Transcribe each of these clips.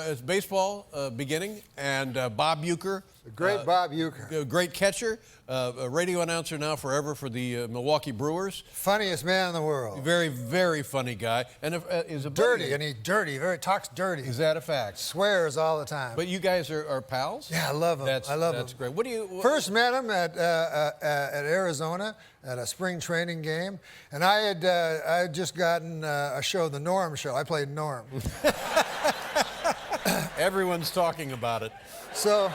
it's baseball beginning, and Bob Uecker. The great Bob Uecker. Great catcher, a radio announcer now forever for the Milwaukee Brewers. Funniest man in the world. Very, very funny guy. And is a dirty, and he talks dirty. Is that a fact? Swears all the time. But you guys are pals? Yeah, I love him. I love him. That's great. What do you... First met him at Arizona at a spring training game, and I had just gotten a show, The Norm Show. I played Norm. Everyone's talking about it. So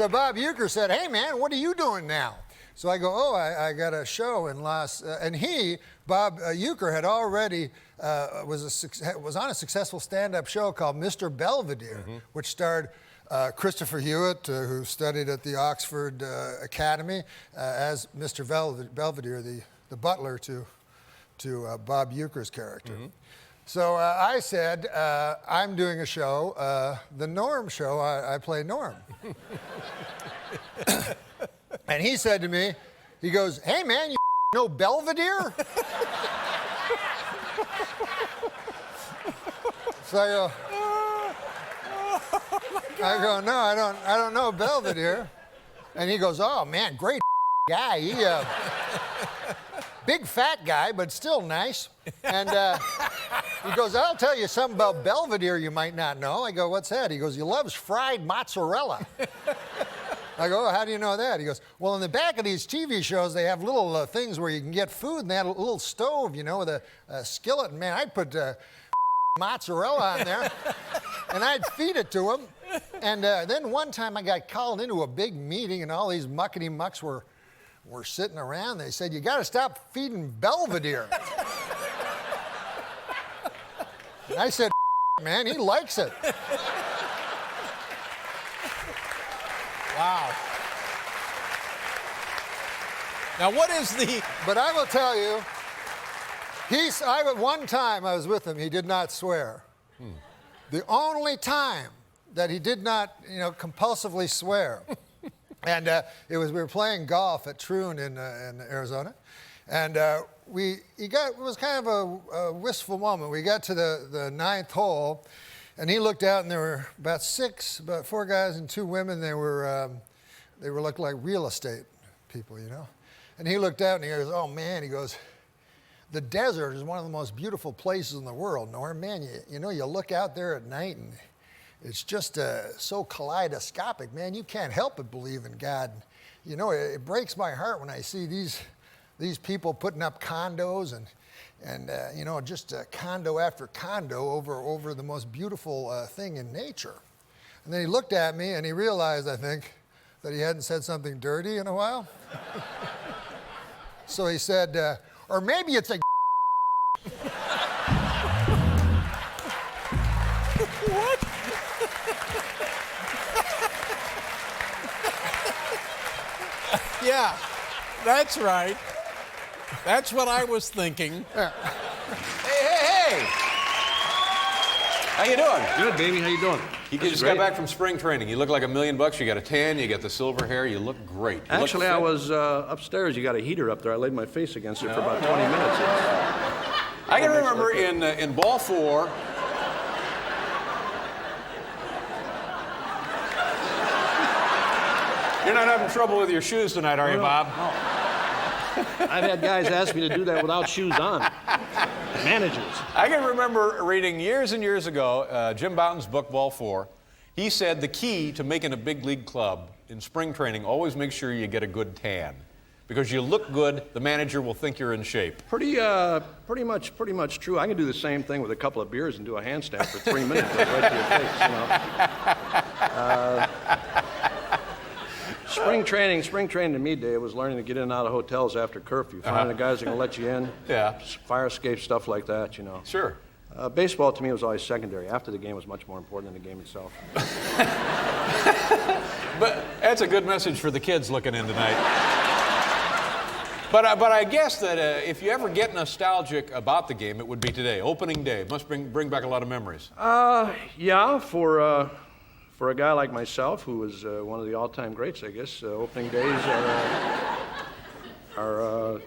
Bob Uecker said, "Hey man, what are you doing now?" So I go, "Oh, I got a show in and Bob Uecker had already was on a successful stand-up show called Mr. Belvedere, which starred Christopher Hewitt, who studied at the Oxford Academy as Mr. Belvedere, the butler to Bob Uecker's character. So I said, I'm doing a show, The Norm Show. I play Norm. And he said to me, he goes, "Hey man, you know Belvedere?" So I go, "No, I don't know Belvedere." And he goes, "Oh man, great guy. He big fat guy, but still nice." And he goes, "I'll tell you something about Belvedere you might not know." I go, "What's that?" He goes, "He loves fried mozzarella." I go, "Oh, how do you know that?" He goes, "Well, in the back of these TV shows, they have little things where you can get food, and they had a little stove, you know, with a skillet. And man, I'd put mozzarella on there, and I'd feed it to him. And then one time I got called into a big meeting, and all these muckety-mucks were sitting around. They said, "You got to stop feeding Belvedere." And I said, "Man, he likes it." Wow. Now, what is the... But I will tell you, one time I was with him, he did not swear. The only time that he did not, compulsively swear. And we were playing golf at Troon in Arizona, and it was kind of a wistful moment. We got to the ninth hole, and he looked out, and there were about 4 guys and 2 women. They were looked like real estate people, And he looked out, and he goes, "Oh man," he goes, "the desert is one of the most beautiful places in the world, Norm. Man, you look out there at night, and it's just so kaleidoscopic, man. You can't help but believe in God. It breaks my heart when I see these people putting up condos and just condo after condo over the most beautiful thing in nature." And then he looked at me, and he realized, I think, that he hadn't said something dirty in a while. So he said, "Or maybe it's a..." What? Yeah, that's right. That's what I was thinking. Hey. How you doing? Good, baby. How you doing? You just got back from spring training. You look like $1 million. You got a tan. You got the silver hair. You look great. Actually, I was upstairs. You got a heater up there. I laid my face against it for about 20 minutes. I can remember in ball 4. You're not having trouble with your shoes tonight, are you, Bob? No. I've had guys ask me to do that without shoes on. Managers. I can remember reading years and years ago, Jim Bouton's book, Ball 4. He said the key to making a big league club in spring training, always make sure you get a good tan. Because you look good, the manager will think you're in shape. Pretty much true. I can do the same thing with a couple of beers and do a handstand for 3 minutes right to your face, Spring training to me, Dave, was learning to get in and out of hotels after curfew, finding the guys that are going to let you in, fire escape, stuff like that, Sure. Baseball to me was always secondary. After the game was much more important than the game itself. But that's a good message for the kids looking in tonight. But I guess that if you ever get nostalgic about the game, it would be today, opening day. It must bring back a lot of memories. Yeah, for a guy like myself, who was one of the all-time greats, I guess, opening days are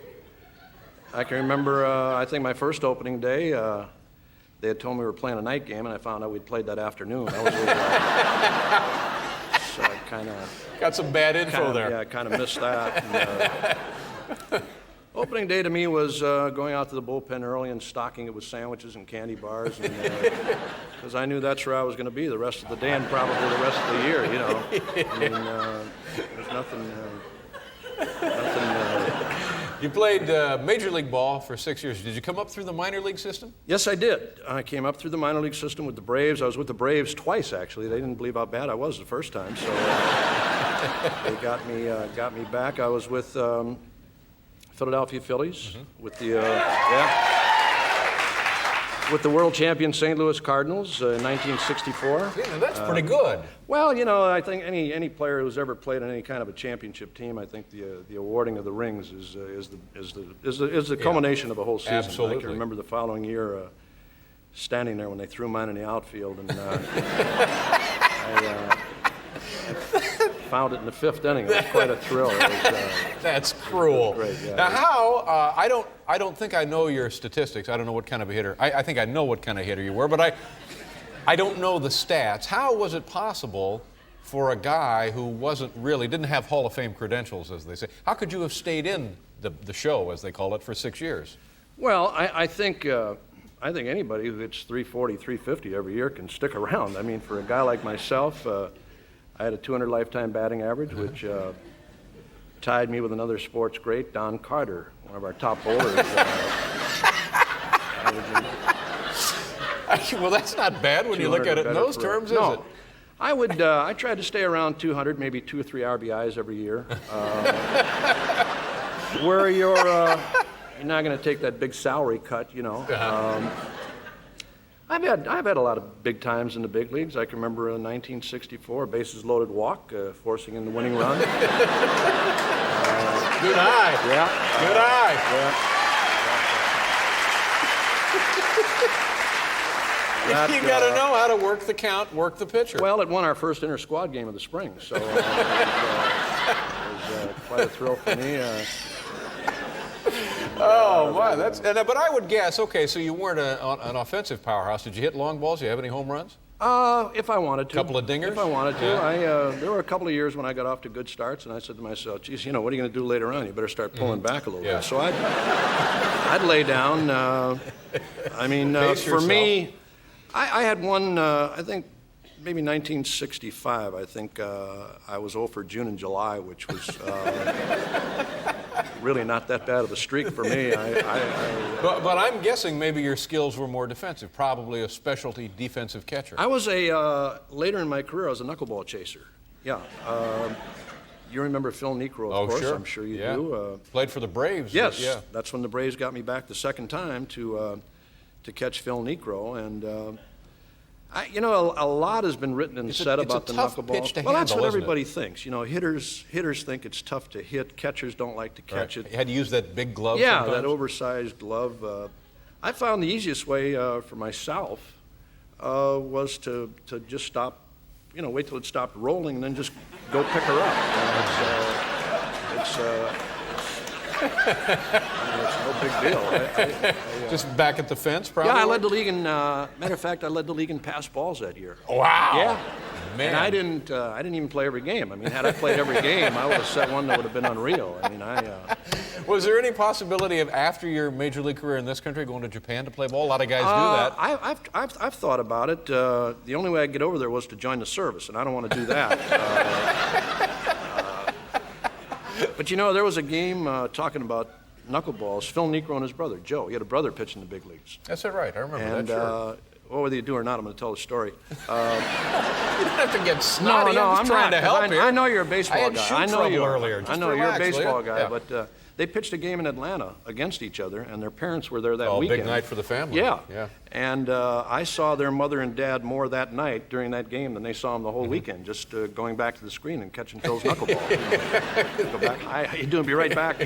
I can remember, I think my first opening day, they had told me we were playing a night game, and I found out we'd played that afternoon. I was a little, so I kind of got some bad info there. Yeah, I kind of missed that. And, opening day to me was going out to the bullpen early and stocking it with sandwiches and candy bars, because I knew that's where I was going to be the rest of the day and probably the rest of the year. You know, I mean, there's nothing. You played Major League Ball for 6 years. Did you come up through the minor league system? Yes, I did. I came up through the minor league system with the Braves. I was with the Braves twice, actually. They didn't believe how bad I was the first time, so they got me back. I was with Philadelphia Phillies, with the with the world champion St. Louis Cardinals in 1964. Yeah, that's pretty good. Well, you know, I think any player who's ever played on any kind of a championship team, I think the awarding of the rings is the culmination of a whole season. Absolutely. I can remember the following year standing there when they threw mine in the outfield, and I found it in the fifth inning. It was quite a thrill. That's cruel. Great, yeah. Now, how? I don't think I know your statistics. I don't know what kind of a hitter. I think I know what kind of hitter you were, but I don't know the stats. How was it possible for a guy who didn't have Hall of Fame credentials, as they say? How could you have stayed in the show, as they call it, for 6 years? Well, I think anybody who hits 340, 350 every year can stick around. I mean, for a guy like myself, I had a 200 lifetime batting average, which tied me with another sports great, Don Carter, one of our top bowlers. Well, that's not bad when you look at it in those terms, is it? I tried to stay around 200, maybe 2 or 3 RBIs every year. Where you're not going to take that big salary cut, you know. I've had a lot of big times in the big leagues. I can remember in 1964, bases loaded walk, forcing in the winning run. Good eye. Yeah. Good eye. Yeah. You got to know how to work the count, work the pitcher. Well, it won our first inter-squad game of the spring, so it was quite a thrill for me. Oh, my, but I would guess, okay, so you weren't an offensive powerhouse. Did you hit long balls? Did you have any home runs? If I wanted to. Couple of dingers? If I wanted to. Yeah. There were a couple of years when I got off to good starts, and I said to myself, geez, you know, what are you going to do later on? You better start pulling back a little bit. So I'd lay down. For me, I had one, I think, maybe 1965. I think I was 0 for June and July, which was really not that bad of a streak for me. But I'm guessing maybe your skills were more defensive, probably a specialty defensive catcher. I was later in my career, I was a knuckleball chaser. Yeah. You remember Phil Niekro, of course. Sure. I'm sure you do. Played for the Braves. Yes. Yeah. That's when the Braves got me back the second time to catch Phil Niekro. And, a lot has been written and said about the knuckleball. Pitch to well, that's handle, what isn't everybody thinks. You know, hitters think it's tough to hit. Catchers don't like to catch it. You had to use that big glove. Yeah, sometimes? that oversized glove. I found the easiest way for myself was to just stop, wait till it stopped rolling and then just go pick her up. It's no big deal. Just back at the fence, probably? Yeah, I led the league in, matter of fact, I led the league in pass balls that year. Wow. Yeah. Man. And I didn't even play every game. I mean, had I played every game, I would have set one that would have been unreal. I mean, Was there any possibility of, after your major league career in this country, going to Japan to play ball? A lot of guys do that. I've thought about it. The only way I could get over there was to join the service, and I don't want to do that. But there was a game talking about knuckleballs. Phil Niekro and his brother, Joe. He had a brother pitching in the big leagues. That's right. I remember And, that, sure. well, whether you do or not, I'm going to tell the story. You don't have to get snotty. No, I'm just trying to help here. I know you're a baseball I had guy. shoe I know trouble you are. earlier. Just I know relax, you're a baseball will you? guy, Yeah. but they pitched a game in Atlanta against each other, and their parents were there that Oh, weekend. big night for the family. Yeah. Yeah. And I saw their mother and dad more that night during that game than they saw him the whole weekend, just going back to the screen and catching Phil's knuckleball. Go back. How you doing? Be right back.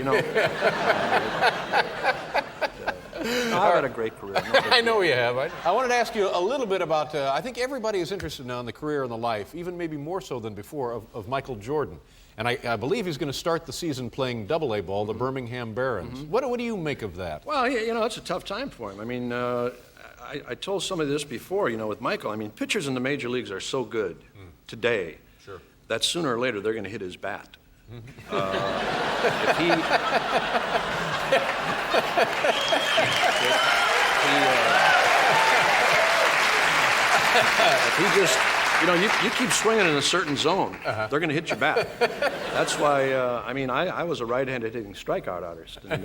I've had a great career. I know you have. I wanted to ask you a little bit about, I think everybody is interested now in the career and the life, even maybe more so than before, of Michael Jordan. And I believe he's going to start the season playing AA ball, the Birmingham Barons. What do you make of that? Well, it's a tough time for him. I mean, I told somebody this before, with Michael. I mean, pitchers in the major leagues are so good today that sooner or later they're going to hit his bat. If he just, you keep swinging in a certain zone, they're going to hit your bat. That's why, I was a right-handed hitting strikeout artist, and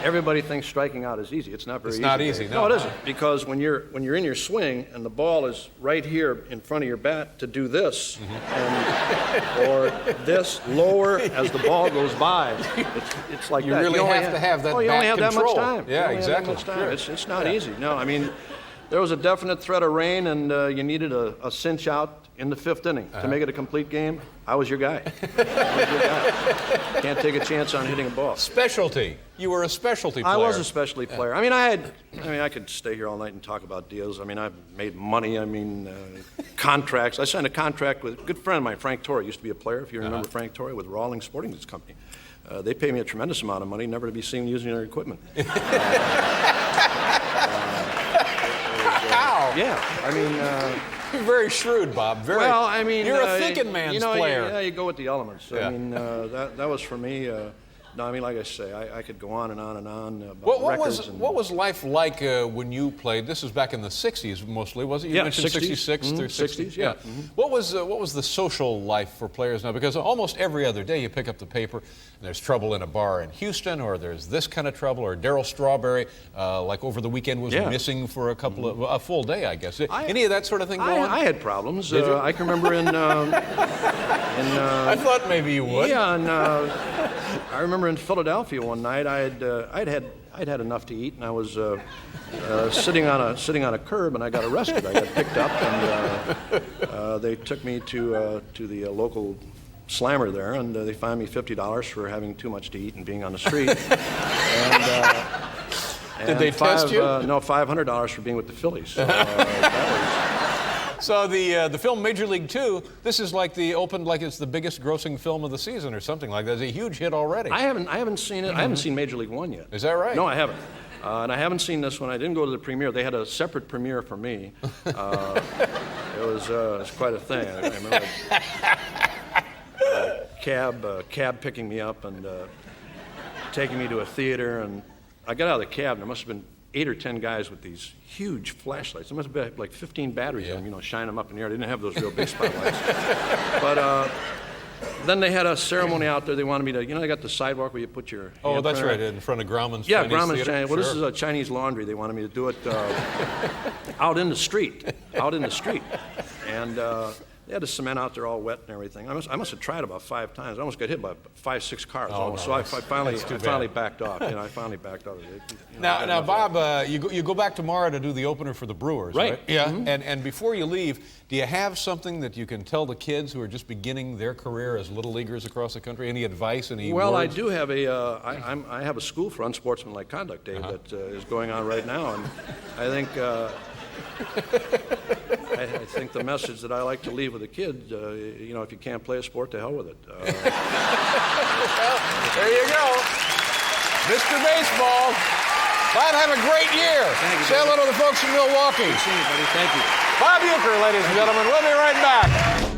everybody thinks striking out is easy. It's not very easy. It's not easy, no. No, it isn't, because when you're in your swing and the ball is right here in front of your bat, to do this, or this lower as the ball goes by, it's like You that. really have to have that you only bat have control. that much time. Yeah, You only have that exactly. much time. Sure. It's not easy. No, there was a definite threat of rain, and you needed a cinch out in the 5th inning to make it a complete game. I was your guy. Can't take a chance on hitting a ball. Specialty. You were a specialty player. I was a specialty player. I could stay here all night and talk about deals. I've made money. Contracts. I signed a contract with a good friend of mine, Frank Torrey. Used to be a player, if you remember Frank Torrey, with Rawlings Sporting Goods Company. They pay me a tremendous amount of money, never to be seen using their equipment. You're very shrewd, Bob. Very. Well, you're a thinking man's player. You go with the elements. Yeah. That was for me. Like I say, I could go on and on and on about What records. what was life like when you played? This was back in the '60s mostly, was it? You mentioned 60s. '66 through '60s. Yeah. What was the social life for players now? Because almost every other day you pick up the paper and there's trouble in a bar in Houston, or there's this kind of trouble, or Darryl Strawberry, like over the weekend, was missing for a full day, I guess. Any of that sort of thing going on? I had problems. Did you? I can remember I thought maybe you would. Yeah, and I remember in Philadelphia one night, I'd had enough to eat, and I was sitting on a curb, and I got arrested. I got picked up, and they took me to the local slammer there, and they fined me $50 for having too much to eat and being on the street. Did they test you? No, $500 for being with the Phillies. So, So the film Major League 2, this is like it's the biggest grossing film of the season or something like that. It's a huge hit already. I haven't seen it. I haven't seen Major League 1 yet. Is that right? No, I haven't. And I haven't seen this one. I didn't go to the premiere. They had a separate premiere for me. It was quite a thing. I remember a cab picking me up and taking me to a theater. And I got out of the cab, and there must have been 8 or 10 guys with these huge flashlights. There must have been like 15 batteries in them, shine them up in the air. They didn't have those real big spotlights. But then they had a ceremony out there. They wanted me to, they got the sidewalk where you put your Oh, that's handprint. right, in front of Grauman's Yeah, Chinese Grauman's Theater. Chinese. Well, this Sure. is a Chinese laundry. They wanted me to do it out in the street. And they had the cement out there all wet and everything. I must have tried about 5 times. I almost got hit by 5, 6 cars. almost. no, So I finally bad. backed off. I finally backed off. Now, Bob, you go back tomorrow to do the opener for the Brewers, right? Yeah. And before you leave, do you have something that you can tell the kids who are just beginning their career as little leaguers across the country? Any advice? Any Well, words? I do have I have a school for unsportsmanlike conduct, Dave, that is going on right now, and I think I think the message that I like to leave with the kid, if you can't play a sport, to hell with it. Well, there you go, Mr. Baseball. Bob, have a great year. Thank you, Say hello to the folks in Milwaukee. See you, buddy. Thank you. Bob Uecker, ladies and gentlemen. We'll be right back.